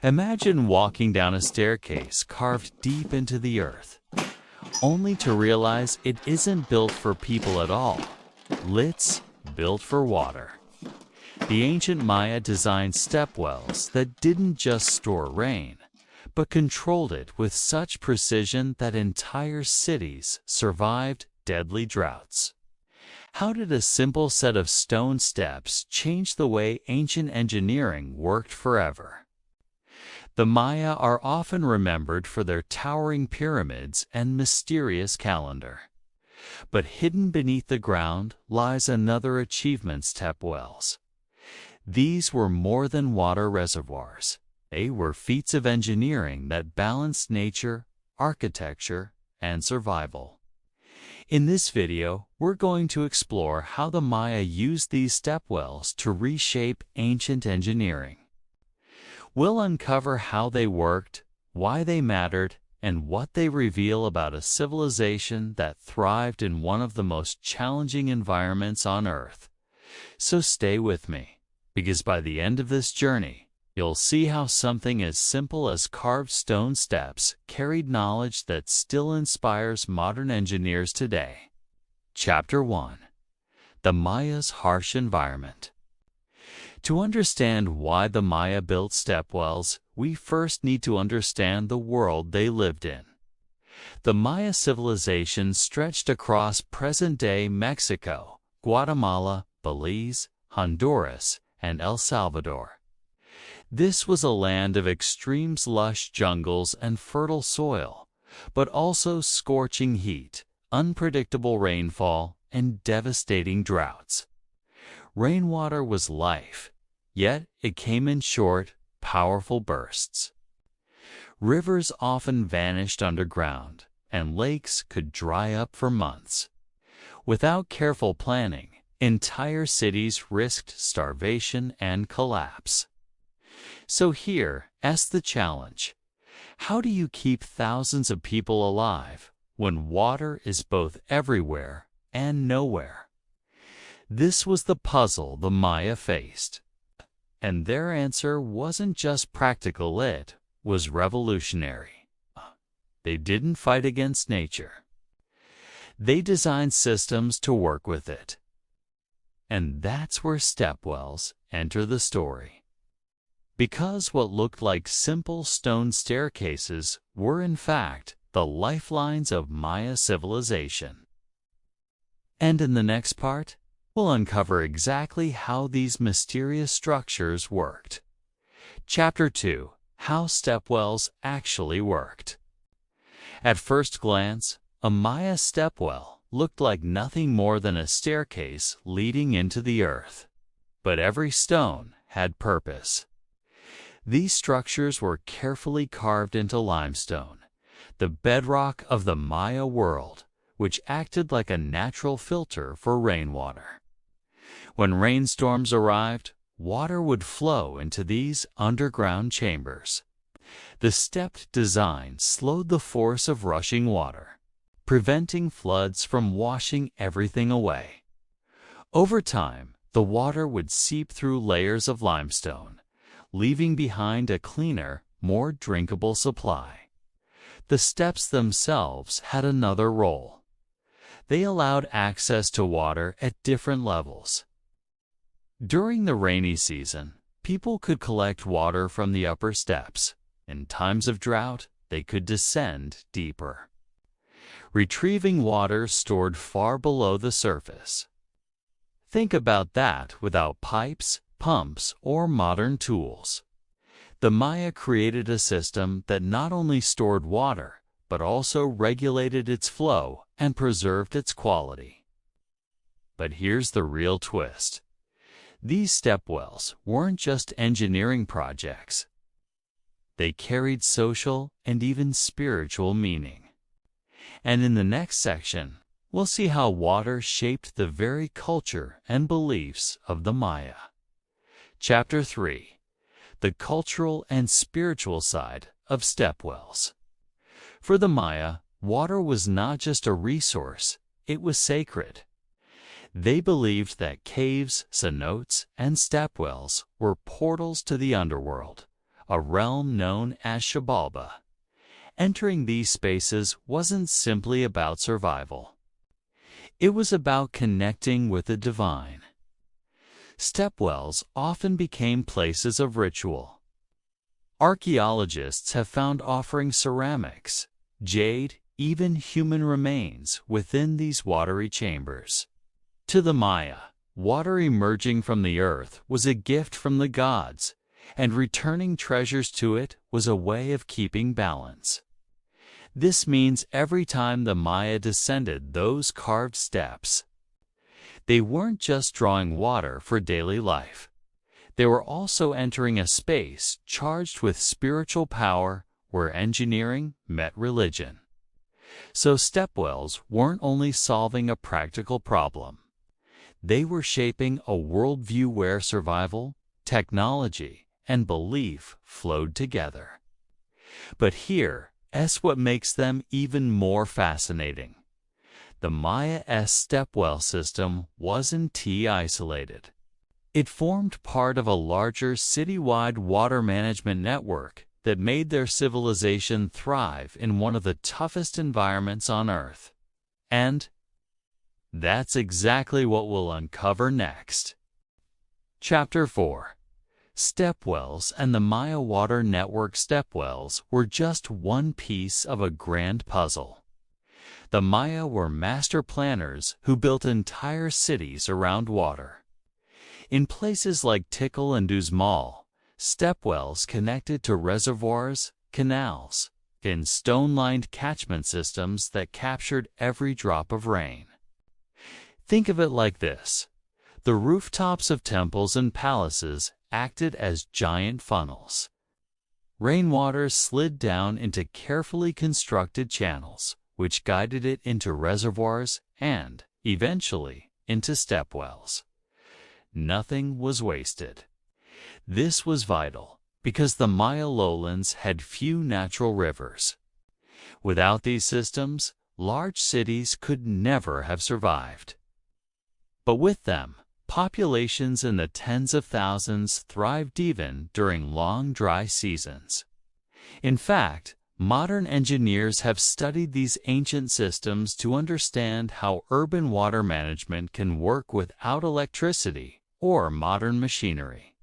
Imagine walking down a staircase carved deep into the earth, only to realize it isn't built for people at all. It's built for water. The ancient Maya designed stepwells that didn't just store rain, but controlled it with such precision that entire cities survived deadly droughts. How did a simple set of stone steps change the way ancient engineering worked forever? The Maya are often remembered for their towering pyramids and mysterious calendar. But hidden beneath the ground lies another achievement: stepwells. These were more than water reservoirs. They were feats of engineering that balanced nature, architecture, and survival. In this video, we're going to explore how the Maya used these stepwells to reshape ancient engineering. We'll uncover how they worked, why they mattered, and what they reveal about a civilization that thrived in one of the most challenging environments on Earth. So stay with me, because by the end of this journey, you'll see how something as simple as carved stone steps carried knowledge that still inspires modern engineers today. Chapter 1: The Maya's Harsh Environment. To understand why the Maya built stepwells, we first need to understand the world they lived in. The Maya civilization stretched across present-day Mexico, Guatemala, Belize, Honduras, and El Salvador. This was a land of extremes: lush jungles and fertile soil, but also scorching heat, unpredictable rainfall, and devastating droughts. Rainwater was life, yet it came in short, powerful bursts. Rivers often vanished underground, and lakes could dry up for months. Without careful planning, entire cities risked starvation and collapse. So here's the challenge. How do you keep thousands of people alive when water is both everywhere and nowhere? This was the puzzle the Maya faced. And their answer wasn't just practical, it was revolutionary. They didn't fight against nature. They designed systems to work with it. And that's where stepwells enter the story. Because what looked like simple stone staircases were in fact the lifelines of Maya civilization. And in the next part, we'll uncover exactly how these mysterious structures worked. Chapter 2: How stepwells actually worked. At first glance, a Maya stepwell looked like nothing more than a staircase leading into the earth. But every stone had purpose. These structures were carefully carved into limestone, the bedrock of the Maya world, which acted like a natural filter for rainwater. When rainstorms arrived, water would flow into these underground chambers. The stepped design slowed the force of rushing water, preventing floods from washing everything away. Over time, the water would seep through layers of limestone, leaving behind a cleaner, more drinkable supply. The steps themselves had another role. They allowed access to water at different levels. During the rainy season, people could collect water from the upper steps. In times of drought, they could descend deeper, retrieving water stored far below the surface. Think about that without pipes, pumps, or modern tools. The Maya created a system that not only stored water, but also regulated its flow and preserved its quality. But here's the real twist. These stepwells weren't just engineering projects. They carried social and even spiritual meaning. And in the next section, we'll see how water shaped the very culture and beliefs of the Maya. Chapter 3: The Cultural and Spiritual Side of Stepwells. For the Maya, water was not just a resource, it was sacred. They believed that caves, cenotes, and stepwells were portals to the underworld, a realm known as Xibalba. Entering these spaces wasn't simply about survival. It was about connecting with the divine. Stepwells often became places of ritual. Archaeologists have found offering ceramics, jade, even human remains within these watery chambers. To the Maya, water emerging from the earth was a gift from the gods, and returning treasures to it was a way of keeping balance. This means every time the Maya descended those carved steps, they weren't just drawing water for daily life. They were also entering a space charged with spiritual power where engineering met religion. So stepwells weren't only solving a practical problem. They were shaping a worldview where survival, technology, and belief flowed together. But here's what makes them even more fascinating. The Maya's stepwell system wasn't isolated. It formed part of a larger citywide water management network that made their civilization thrive in one of the toughest environments on Earth. And that's exactly what we'll uncover next. Chapter 4. Stepwells and the Maya Water Network. Stepwells were just one piece of a grand puzzle. The Maya were master planners who built entire cities around water. In places like Tikal and Uxmal, stepwells connected to reservoirs, canals, and stone-lined catchment systems that captured every drop of rain. Think of it like this. The rooftops of temples and palaces acted as giant funnels. Rainwater slid down into carefully constructed channels, which guided it into reservoirs and, eventually, into stepwells. Nothing was wasted. This was vital because the Maya lowlands had few natural rivers. Without these systems, large cities could never have survived. But with them, populations in the tens of thousands thrived even during long dry seasons. In fact, modern engineers have studied these ancient systems to understand how urban water management can work without electricity or modern machinery.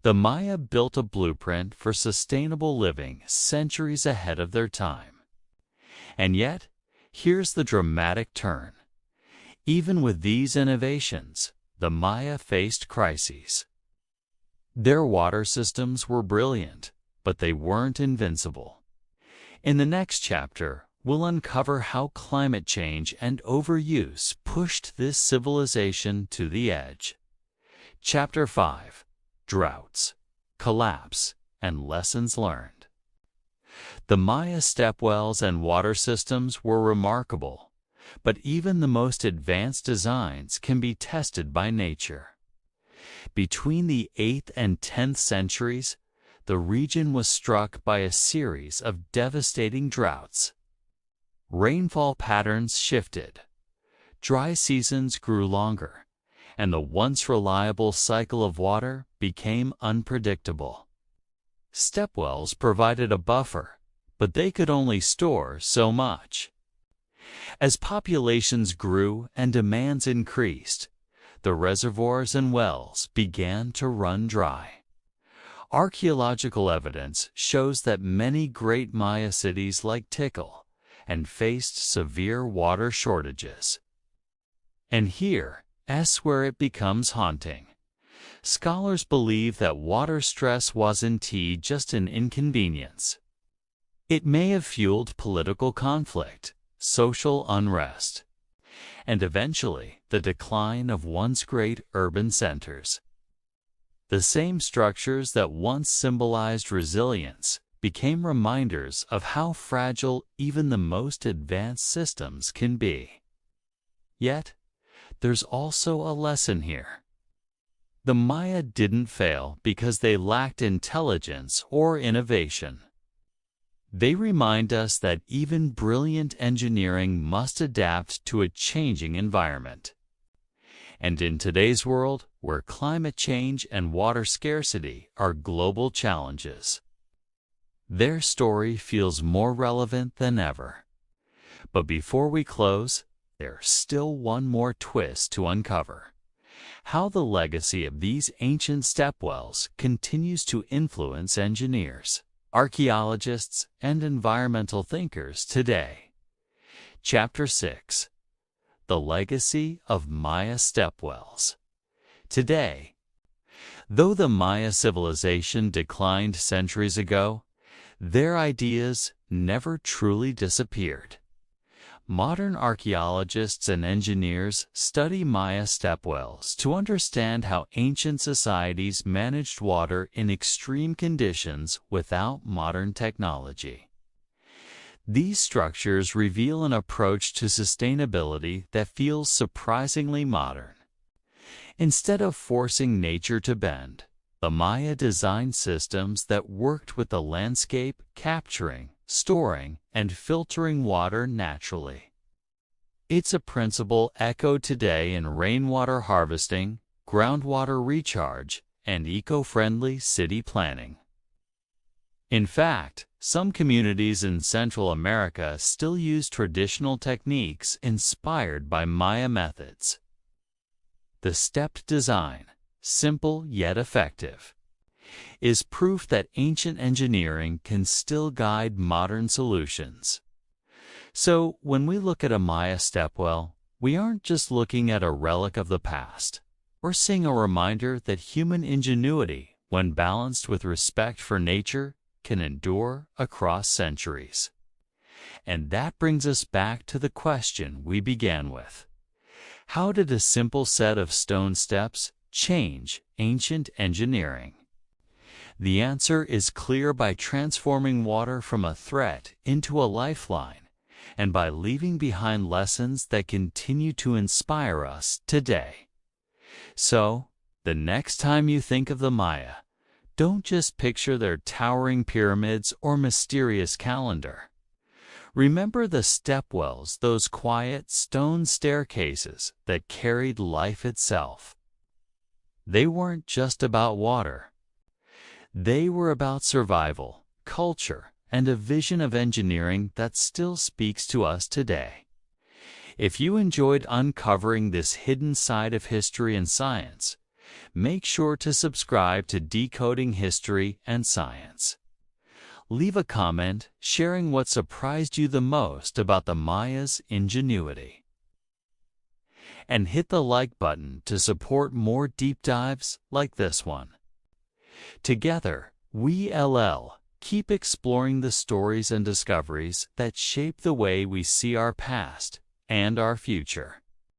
The Maya built a blueprint for sustainable living centuries ahead of their time. And yet, here's the dramatic turn. Even with these innovations, the Maya faced crises. Their water systems were brilliant, but they weren't invincible. In the next chapter, we'll uncover how climate change and overuse pushed this civilization to the edge. Chapter 5. Droughts, Collapse, and Lessons Learned. The Maya stepwells and water systems were remarkable, but even the most advanced designs can be tested by nature. Between the 8th and 10th centuries, the region was struck by a series of devastating droughts. Rainfall patterns shifted, dry seasons grew longer, and the once reliable cycle of water became unpredictable. Stepwells provided a buffer, but they could only store so much. As populations grew and demands increased, the reservoirs and wells began to run dry. Archaeological evidence shows that many great Maya cities like Tikal and faced severe water shortages. And here's where it becomes haunting. Scholars believe that water stress wasn't just an inconvenience. It may have fueled political conflict, social unrest, and eventually the decline of once great urban centers. The same structures that once symbolized resilience became reminders of how fragile even the most advanced systems can be. Yet, there's also a lesson here. The Maya didn't fail because they lacked intelligence or innovation. They remind us that even brilliant engineering must adapt to a changing environment. And in today's world, where climate change and water scarcity are global challenges. Their story feels more relevant than ever. But before we close, there's still one more twist to uncover: how the legacy of these ancient stepwells continues to influence engineers, archaeologists, and environmental thinkers today. Chapter 6: The Legacy of Maya Stepwells. Today, though the Maya civilization declined centuries ago, their ideas never truly disappeared. Modern archaeologists and engineers study Maya stepwells to understand how ancient societies managed water in extreme conditions without modern technology. These structures reveal an approach to sustainability that feels surprisingly modern. Instead of forcing nature to bend, the Maya designed systems that worked with the landscape, capturing, storing, and filtering water naturally. It's a principle echoed today in rainwater harvesting, groundwater recharge, and eco-friendly city planning. In fact, some communities in Central America still use traditional techniques inspired by Maya methods. The stepped design, simple yet effective, is proof that ancient engineering can still guide modern solutions. So, when we look at a Maya stepwell, we aren't just looking at a relic of the past. We're seeing a reminder that human ingenuity, when balanced with respect for nature, can endure across centuries. And that brings us back to the question we began with: how did a simple set of stone steps change ancient engineering? The answer is clear: by transforming water from a threat into a lifeline, and by leaving behind lessons that continue to inspire us today. So, the next time you think of the Maya, don't just picture their towering pyramids or mysterious calendar. Remember the stepwells, those quiet stone staircases that carried life itself. They weren't just about water. They were about survival, culture, and a vision of engineering that still speaks to us today. If you enjoyed uncovering this hidden side of history and science, make sure to subscribe to Decoding History and Science. Leave a comment sharing what surprised you the most about the Maya's ingenuity. And hit the like button to support more deep dives like this one. Together, we keep exploring the stories and discoveries that shape the way we see our past and our future.